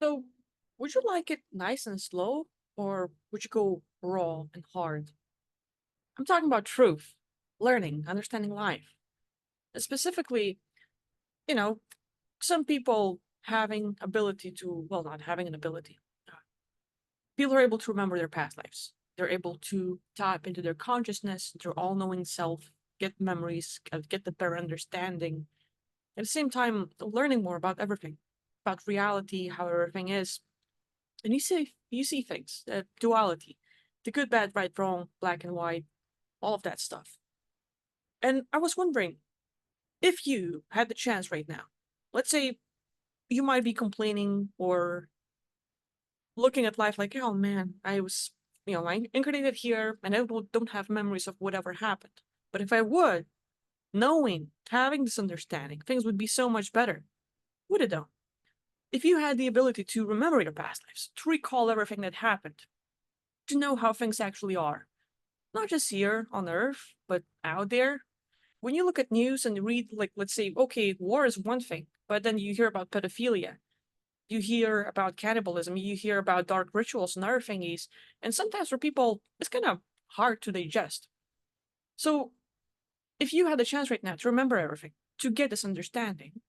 So, would you like it nice and slow, or would you go raw and hard? I'm talking about truth, learning, understanding life. Specifically, you know, some people having ability to, well, not having an ability. uh, People are able to remember their past lives. They're able to tap into their consciousness, their all-knowing self, get memories, get the better understanding. At the same time, learning more about everything, about reality, how everything is. And you see things, duality, the good, bad, right, wrong, black and white, all of that stuff. And I was wondering if you had the chance right now. Let's say you might be complaining or looking at life like, oh man, I was, I incarnated here and I don't have memories of whatever happened. But if I would, knowing, having this understanding, things would be so much better. Would it though? If you had the ability to remember your past lives, to recall everything that happened, to know how things actually are, not just here on Earth, but out there. When you look at news and read, like, let's say, okay, war is one thing, but then you hear about pedophilia, you hear about cannibalism, you hear about dark rituals and other thingies, and sometimes for people, it's kind of hard to digest. So, if you had the chance right now to remember everything, to get this understanding,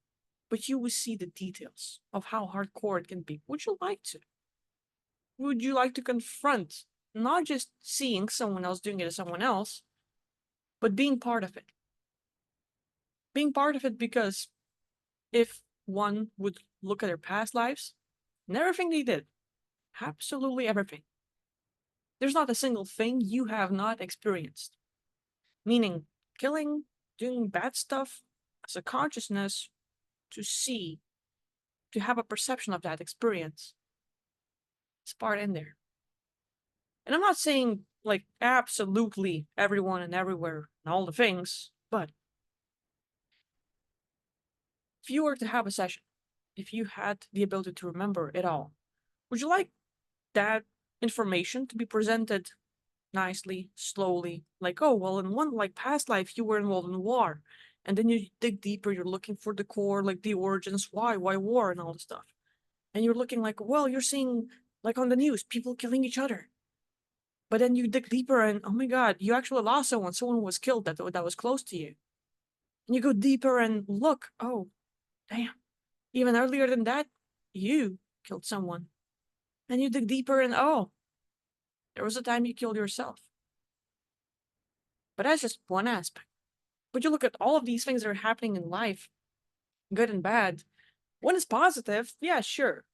but you would see the details of how hardcore it can be, would you like to? Would you like to confront not just seeing someone else doing it to someone else, but being part of it? Being part of it because if one would look at their past lives and everything they did, absolutely everything, there's not a single thing you have not experienced. Meaning, killing, doing bad stuff as a consciousness to see, to have a perception of that experience. It's part in there. And I'm not saying like absolutely everyone and everywhere and all the things, but if you were to have a session, if you had the ability to remember it all, would you like that information to be presented nicely, slowly? Like, oh, well, in one like past life, you were involved in war. And then you dig deeper, you're looking for the core, like the origins, why war, and all this stuff. And you're looking like, well, you're seeing, like on the news, people killing each other. But then you dig deeper and, oh my God, you actually lost someone. Someone was killed that was close to you. And you go deeper and look, oh, damn. Even earlier than that, you killed someone. And you dig deeper and, oh, there was a time you killed yourself. But that's just one aspect. But you look at all of these things that are happening in life, good and bad. One is positive, yeah, sure.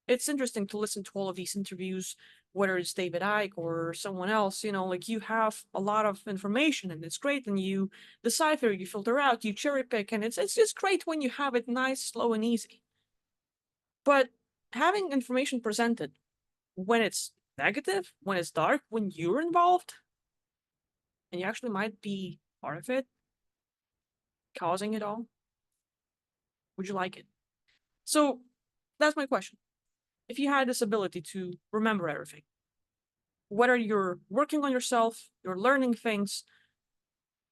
It's interesting to listen to all of these interviews, whether it's David Icke or someone else, like you have a lot of information and it's great, and you decipher, you filter out, you cherry pick, and it's just great when you have it nice, slow, and easy. But having information presented when it's negative, when it's dark, when you're involved, and you actually might be part of it, causing it all, would you like it? So that's my question. If you had this ability to remember everything, whether you're working on yourself, you're learning things,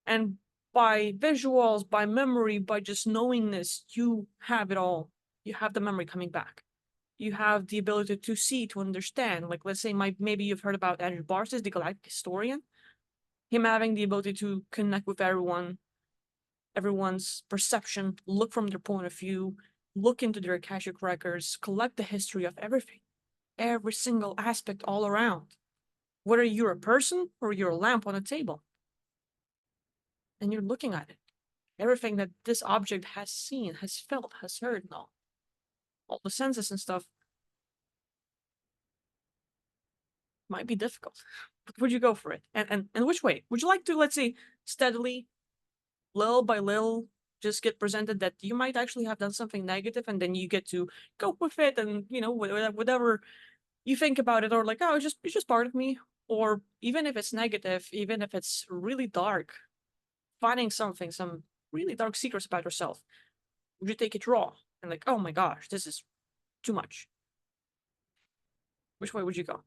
and by visuals, by memory, by just knowingness, you have it all. You have the memory coming back. You have the ability to see, to understand. Like, let's say, maybe you've heard about Andrew Barces, the galactic historian. Him having the ability to connect with everyone, everyone's perception, look from their point of view, look into their Akashic records, collect the history of everything, every single aspect all around. Whether you're a person or you're a lamp on a table, and you're looking at it. Everything that this object has seen, has felt, has heard, and all the senses and stuff might be difficult. But would you go for it? And which way? Would you like to, let's say, steadily, little by little, just get presented that you might actually have done something negative, and then you get to go with it, and whatever you think about it, or like, oh, it's just part of me. Or even if it's negative, even if it's really dark, finding some really dark secrets about yourself, would you take it raw and like, oh my gosh, this is too much? Which way would you go?